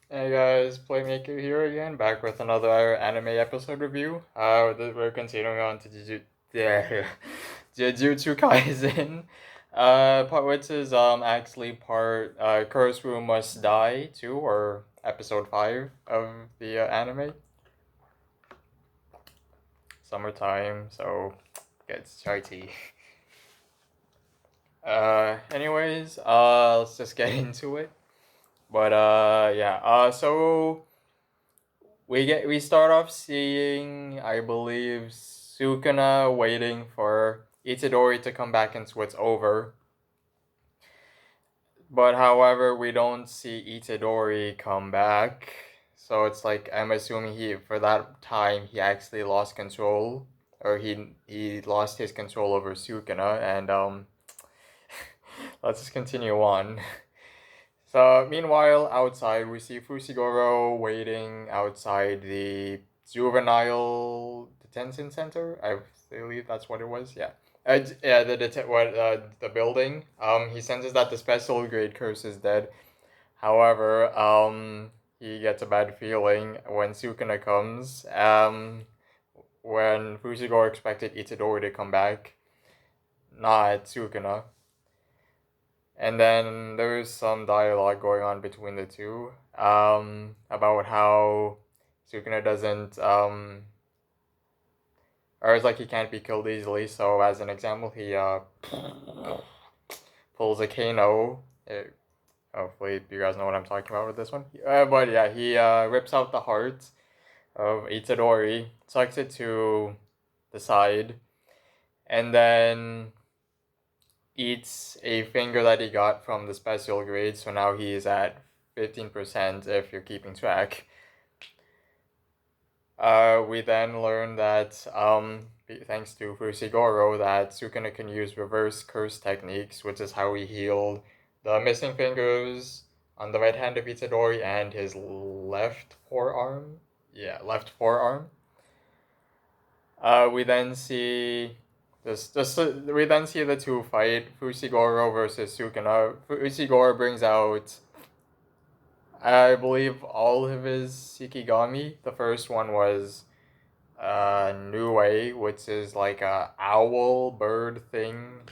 Hey guys, Playmaker here again, back with another anime episode review. We're continuing on to yeah, Jujutsu Kaisen, part which is actually part Kurosuru Must Die 2 or episode 5 of the anime. Summertime, so gets chai tea. Anyways, let's just get into it. But yeah, so we start off seeing, I believe, Sukuna waiting for Itadori to come back into it's over. But however, we don't see Itadori come back. So it's like I'm assuming he for that time he actually lost control, or he lost his control over Sukuna, and let's just continue on. So meanwhile, outside we see Fushiguro waiting outside the juvenile detention center. I believe that's what it was. Yeah. Yeah, the building. He senses that the special grade curse is dead. However, he gets a bad feeling when Sukuna comes. When Fushiguro expected Itadori to come back, not Sukuna. And then there's some dialogue going on between the two about how Sukuna doesn't, or it's like he can't be killed easily. So, as an example, he pulls a Kano. Hopefully, you guys know what I'm talking about with this one. But yeah, he rips out the heart of Itadori, tucks it to the side, and then eats a finger that he got from the special grade, so now he is at 15% if you're keeping track. We then learn that, thanks to Fushiguro, that Sukuna can use reverse curse techniques, which is how he healed the missing fingers on the right hand of Itadori and his left forearm. Yeah, left forearm. We then see we then see the two fight Fushiguro versus Sukuna. Fushiguro brings out, I believe, all of his Shikigami. The first one was Nue, which is like a owl bird thing.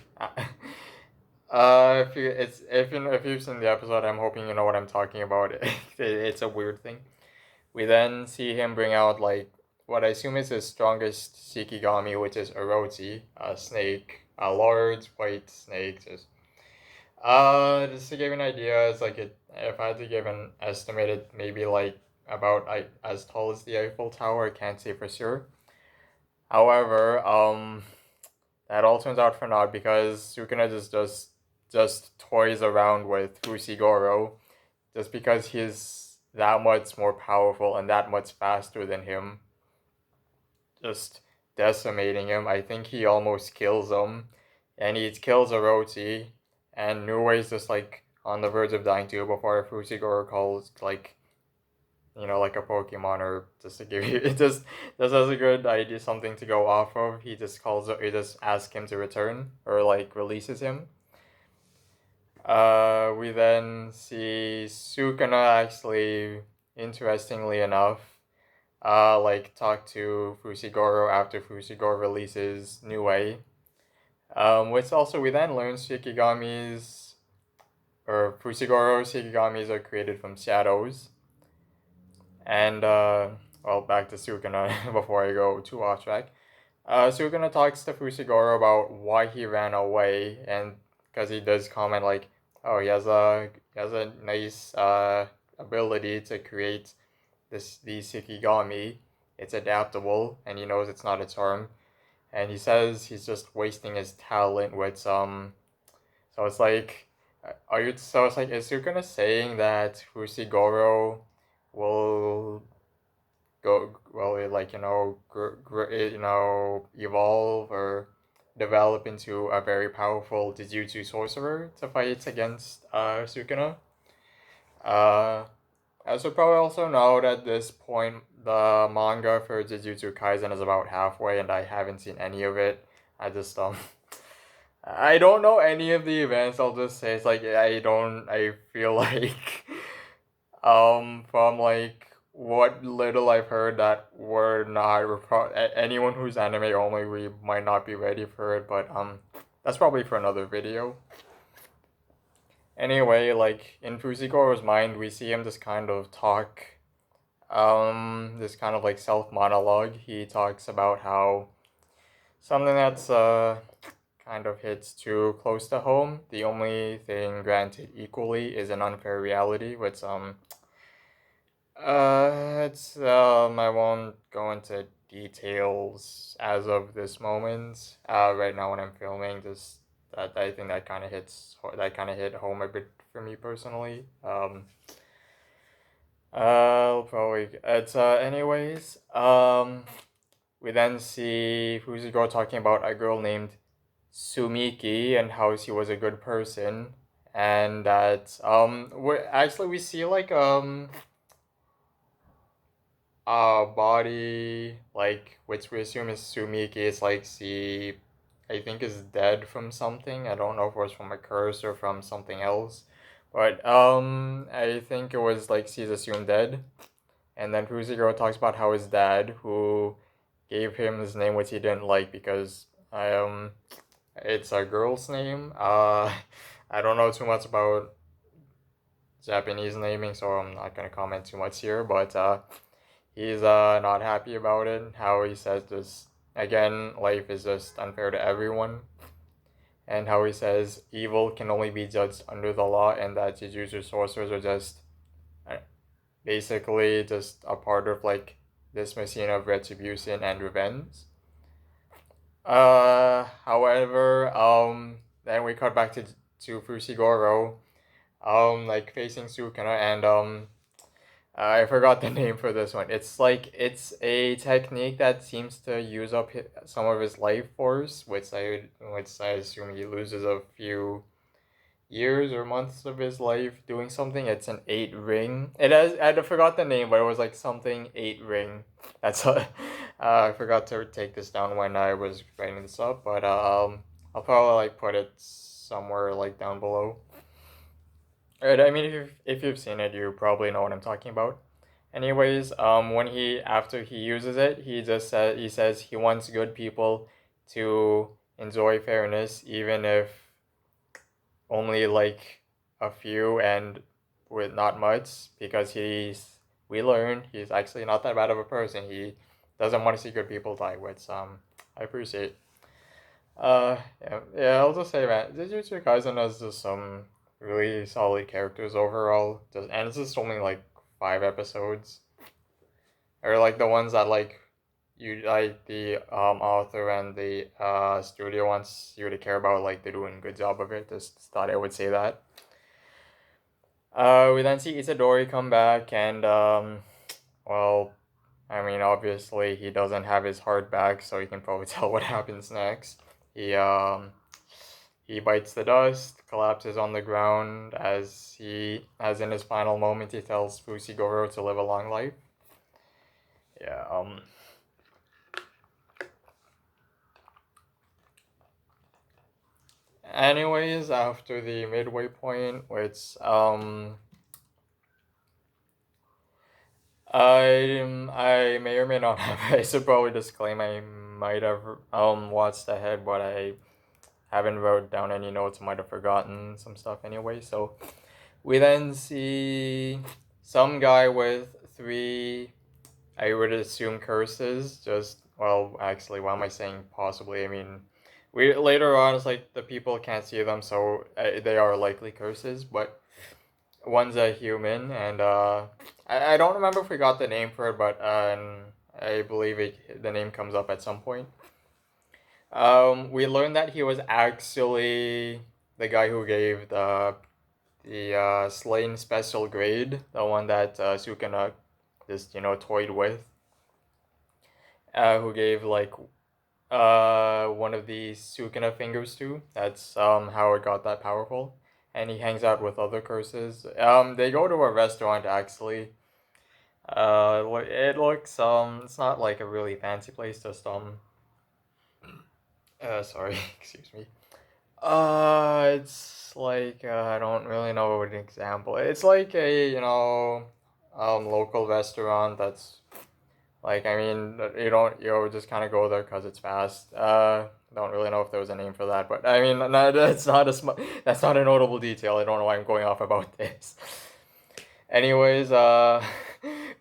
If you've seen the episode, I'm hoping you know what I'm talking about. It's a weird thing. We then see him bring out like what I assume is his strongest Shikigami, which is Orochi, a snake, a large white snake. Just to give you an idea, it's like if I had to give an estimated, maybe like about as tall as the Eiffel Tower. I can't say for sure. However, that all turns out for naught because Sukuna just toys around with Fushiguro just because he's that much more powerful and that much faster than him, just decimating him. I think he almost kills him, and he kills Orochi, and Nue's just like on the verge of dying too before Fushiguro calls like, like a Pokemon, or just to give you it just as a good idea, something to go off of. He just asks him to return or like releases him. We then see Sukuna actually, interestingly enough, like talk to Fushiguro after Fushiguro releases Nue. Which also we then learn Shikigamis, or Fushigoro's Shikigamis are created from shadows. And, well, back to Sukuna before I go too off track. Sukuna talks to Fushiguro about why he ran away, and because he does comment like, oh, he has a nice ability to create these Shikigami. It's adaptable, and he knows it's not a charm. And he says he's just wasting his talent with some. So it's like, are you? So it's like, is Sukuna saying that Fushiguro will go, well, like, evolve or develop into a very powerful Jujutsu sorcerer to fight against Sukuna? Uh, as you probably also know, at this point, the manga for Jujutsu Kaisen is about halfway, and I haven't seen any of it. I just I don't know any of the events. I'll just say it's like I don't. I feel like From like what little I've heard that we're not anyone who's anime only, we might not be ready for it, but that's probably for another video. Anyway, like in Fushigoro's mind, we see him just kind of talk, this kind of like self monologue. He talks about how something that's kind of hits too close to home. The only thing granted equally is an unfair reality, which it's I won't go into details as of this moment. Right now when I'm filming, just that I think that kind of hit home a bit for me personally. I'll probably it's anyways. We then see Fusiko talking about a girl named Sumiki and how she was a good person, and that we see like body, like, which we assume is Sumiki. It's like she, I think, is dead from something. I don't know if it was from a curse or from something else, but I think it was like she's assumed dead. And then Fusiko talks about how his dad, who gave him his name, which he didn't like because it's a girl's name. I don't know too much about Japanese naming, so I'm not gonna comment too much here. But he's not happy about it. How he says this again, life is just unfair to everyone, and how he says evil can only be judged under the law, and that Jujutsu sorcerers are just uh, basically just a part of like this machine of retribution and revenge. However, then we cut back to Fushigoro, like facing Sukuna, and I forgot the name for this one. It's like it's a technique that seems to use up some of his life force, which I assume he loses a few years or months of his life doing something. It's an 8 ring. It has I forgot the name, but it was like something 8 ring. That's I forgot to take this down when I was writing this up, but I'll probably like put it somewhere like down below. Alright, I mean if you've seen it, you probably know what I'm talking about. Anyways, when he after he uses it, he says he wants good people to enjoy fairness, even if only like a few and with not much, because we learned he's actually not that bad of a person. He doesn't want to see good people die, which I appreciate. Yeah, I'll just say that Jujutsu Kaisen has just some really solid characters overall. And it's just only like 5 episodes, or like the ones that like you like the author and the studio wants you to care about. Like they're doing a good job of it. Just thought I would say that. We then see Itadori come back, and well, I mean, obviously he doesn't have his heart back, so you can probably tell what happens next. He bites the dust, collapses on the ground as in his final moment, he tells Fushiguro to live a long life. Yeah. Anyways, after the midway point, which I may or may not have. I should probably disclaim I might have watched ahead, but I haven't wrote down any notes. Might have forgotten some stuff anyway. So we then see some guy with 3, I would assume, curses. Just well, actually, why am I saying possibly? I mean, we later on it's like the people can't see them, so they are likely curses, but one's a human, and I don't remember if we got the name for it, but I believe the name comes up at some point. We learned that he was actually the guy who gave the Slain special grade, the one that Sukuna just toyed with. Who gave like one of the Sukuna fingers to. That's how it got that powerful. And he hangs out with other curses. They go to a restaurant actually. It looks it's not like a really fancy place. Just sorry, excuse me. It's like I don't really know an example. It's like a local restaurant that's like, I mean, you just kind of go there because it's fast. Don't really know if there was a name for that, but I mean, no, that's not a notable detail. I don't know why I'm going off about this. Anyways,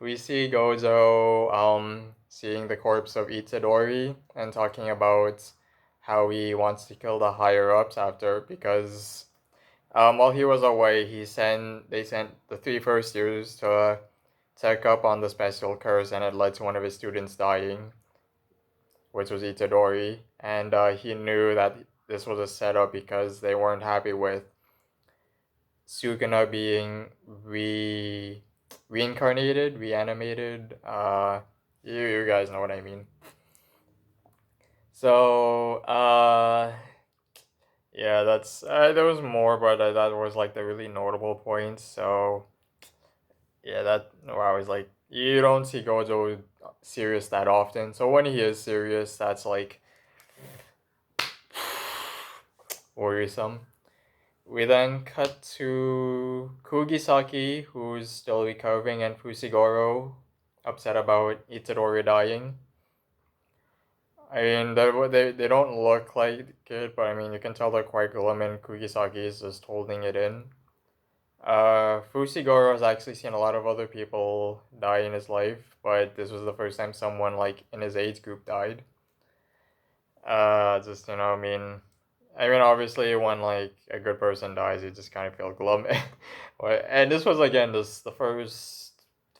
we see Gojo seeing the corpse of Itadori and talking about how he wants to kill the higher ups after because while he was away, they sent the three first years to check up on the special curse, and it led to one of his students dying, which was Itadori, and he knew that this was a setup because they weren't happy with Sukuna being reanimated. You guys know what I mean. So, yeah, that's there was more, but that was like the really notable points. So, yeah, that I was like, you don't see Gojo serious that often. So when he is serious, that's like worrisome. We then cut to Kugisaki, who's still recovering, and Fushiguro, upset about Itadori dying. I mean, they don't look like it, but I mean, you can tell they're quite glum, and Kugisaki is just holding it in. Fushiguro has actually seen a lot of other people die in his life, but this was the first time someone like in his age group died. Just I mean, obviously, when like a good person dies, you just kind of feel glum. And this was again the first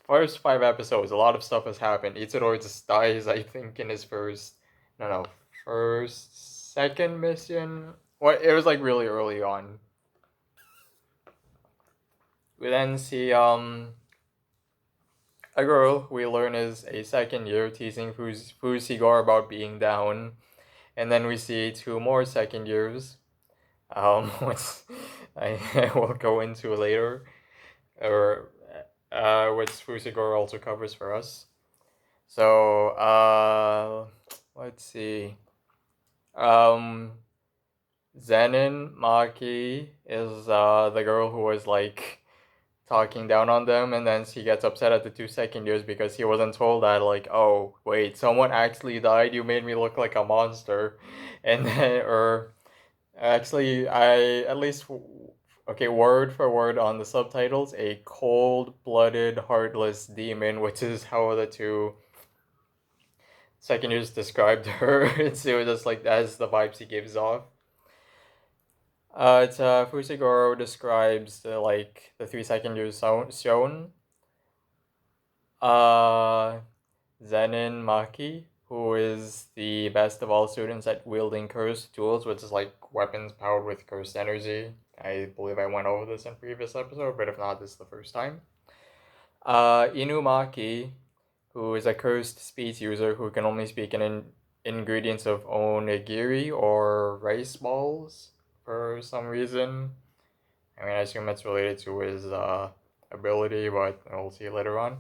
5 episodes. A lot of stuff has happened. Itadori just dies, I think, in his first no first second mission. Well, it was like really early on. We then see a girl we learn is a second year teasing Fushiguro about being down, and then we see two more second years, which I will go into later, or which Fushiguro also covers for us. So let's see. Zenin Maki is the girl who was like talking down on them, and then she gets upset at the two second years because he wasn't told that, like, oh wait, someone actually died, you made me look like a monster. And then or actually I at least okay, word for word on the subtitles, a cold-blooded heartless demon, which is how the two second years described her. It's just like that's the vibes he gives off. It's Fushiguro describes the 3 second years shown. Zenin Maki, who is the best of all students at wielding cursed tools, which is like weapons powered with cursed energy. I believe I went over this in previous episode, but if not, this is the first time. Inumaki, who is a cursed speech user who can only speak in ingredients of onigiri or rice balls for some reason. I mean, I assume it's related to his ability, but we'll see later on.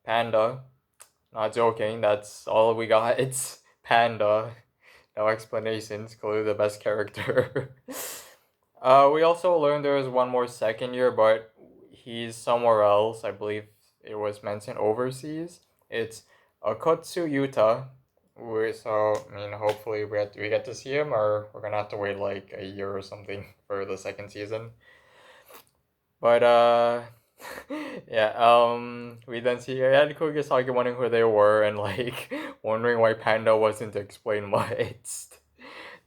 Panda, not joking, that's all we got. It's Panda. No explanations, clearly the best character. We also learned there is one more second year, but he's somewhere else. I believe it was mentioned overseas. It's Akotsu Yuta. So, I mean, hopefully we get to see him, or we're gonna have to wait like a year or something for the second season. But, yeah, we then see had Kugisaki wondering who they were and like wondering why Panda wasn't explained much.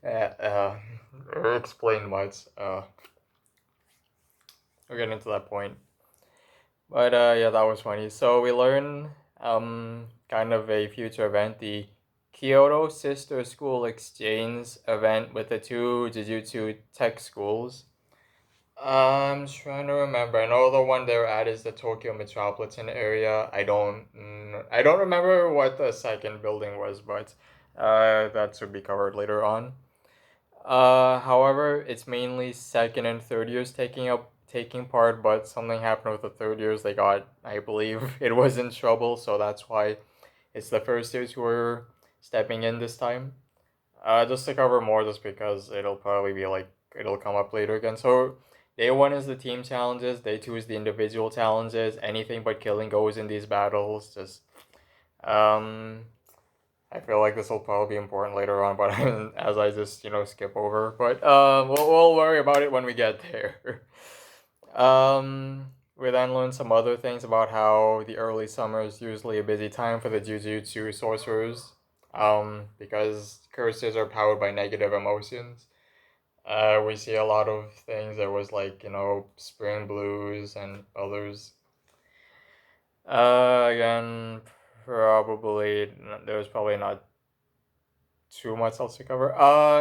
Or explained much. We'll get into that point. But yeah, that was funny. So we learn kind of a future event, the Kyoto Sister School Exchange event with the two Jujutsu tech schools. I'm trying to remember. I know the one they're at is the Tokyo metropolitan area. I don't remember what the second building was, but that should be covered later on. However, it's mainly second and third years taking part, but something happened with the third years. They got, I believe, it was in trouble, so that's why it's the first years who are stepping in this time. Just to cover more, just because it'll probably be like it'll come up later again. So Day 1 is the team challenges, Day 2 is the individual challenges. Anything but killing goes in these battles. Just um I feel like this will probably be important later on, but as I just, skip over. But we'll worry about it when we get there. We then learn some other things about how the early summer is usually a busy time for the Jujutsu sorcerers, because curses are powered by negative emotions. We see a lot of things. There was like, spring blues and others. Again, probably, there was probably not too much else to cover.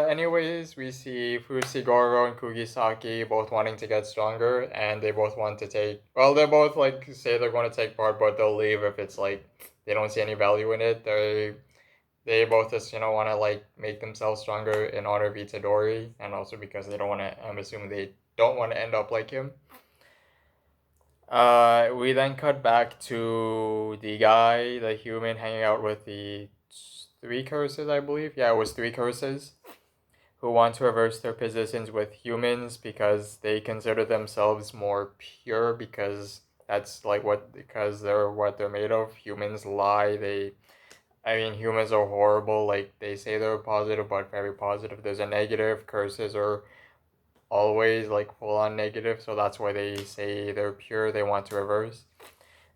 Anyways, we see Fushiguro and Kugisaki both wanting to get stronger, and they both want to take. Well, they both like say they're going to take part, but they'll leave if it's like they don't see any value in it. They both just want to like make themselves stronger in honor of Itadori, and also because they don't want to. I'm assuming they don't want to end up like him. We then cut back to the guy, the human, hanging out with the three curses, I believe. Yeah, it was three curses who want to reverse their positions with humans because they consider themselves more pure because that's like because they're what they're made of. Humans lie. Humans are horrible. Like they say they're positive, but very positive. There's a negative. Curses are always like full on negative, so that's why they say they're pure. They want to reverse.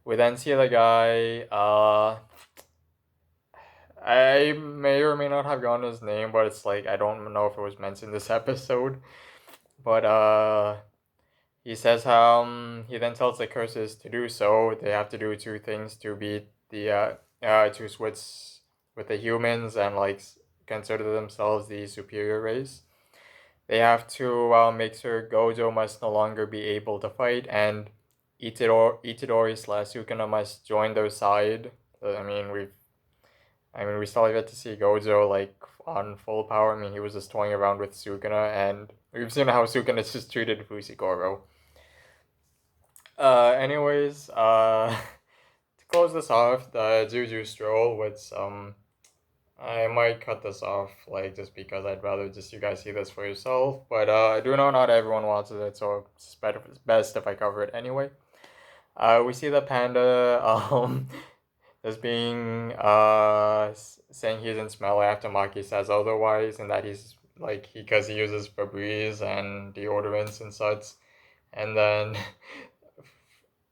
We then see the guy. I may or may not have gotten his name, but it's like I don't know if it was mentioned this episode. But he says how he then tells the curses to do so. They have to do two things to beat the to switch with the humans and like consider themselves the superior race. They have to make sure Gojo must no longer be able to fight, and Itadori/Sukuna must join their side. We still have yet to see Gojo like on full power. He was just toying around with Sukuna, and we've seen how Sukuna just treated Fushiguro. Anyways, to close this off, the Juju stroll, which I might cut this off, like, just because I'd rather just you guys see this for yourself. But I do know not everyone watches it, so it's best if I cover it anyway. We see the panda, as being, saying he doesn't smell after Maki says otherwise, and that he's, like, because he uses Febreze and deodorants and such. And then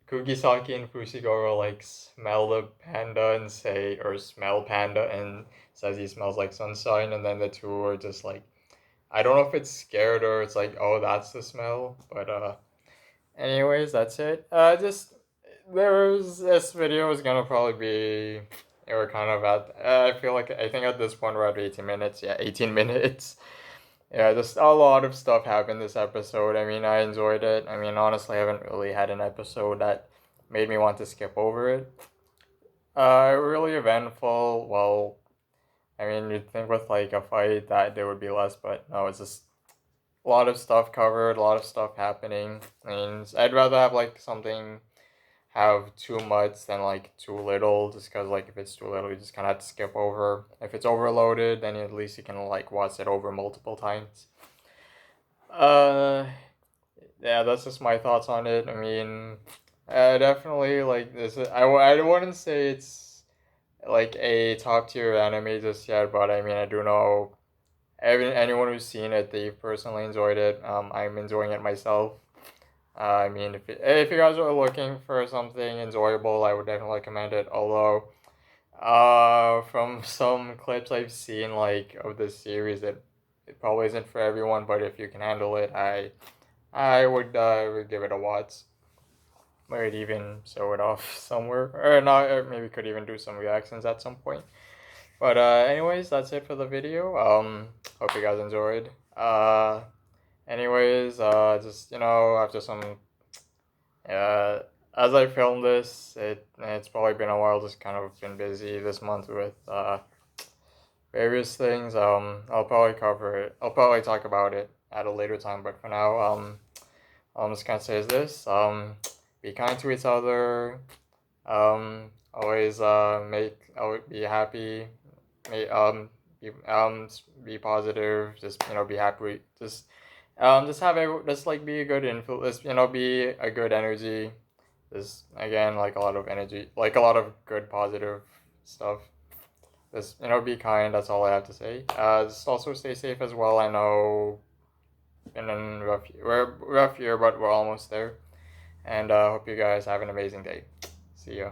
Kugisaki and Fushiguro like smell the panda and say, or smell panda and says he smells like sunshine, and then the two are just like, I don't know if it's scared or it's like, oh, that's the smell, but anyways, that's it. Just this video is gonna probably be, we're kind of at, I think at this point we're at 18 minutes. Yeah, 18 minutes. Yeah, just a lot of stuff happened this episode. I enjoyed it. Honestly, I haven't really had an episode that made me want to skip over it. Really eventful. Well, you'd think with like a fight that there would be less, but no, it's just a lot of stuff covered, a lot of stuff happening. I'd rather have like something have too much than like too little, just because like if it's too little you just kind of have to skip over. If it's overloaded, then at least you can like watch it over multiple times. Yeah, that's just my thoughts on it. Definitely like this I wouldn't say it's like a top tier anime just yet, but I do know anyone who's seen it, they've personally enjoyed it. I'm enjoying it myself. If you guys are looking for something enjoyable, I would definitely recommend it. Although, from some clips I've seen like of this series, it probably isn't for everyone. But if you can handle it, I would give it a watch. Might even show it off somewhere, or not. Or maybe could even do some reactions at some point. But anyways, that's it for the video. Hope you guys enjoyed. Anyways, just after some, as I filmed this, it's probably been a while. Just kind of been busy this month with various things. I'll probably cover it. I'll probably talk about it at a later time. But for now, I'm just gonna say is this. Be kind to each other. Always be happy. Be positive. Just be happy. Just Just have just like be a good influence, you know, be a good energy. Just again, like a lot of energy, like a lot of good positive stuff. Just be kind. That's all I have to say. Just also stay safe as well. I know, been in rough year, but we're almost there. And hope you guys have an amazing day. See ya.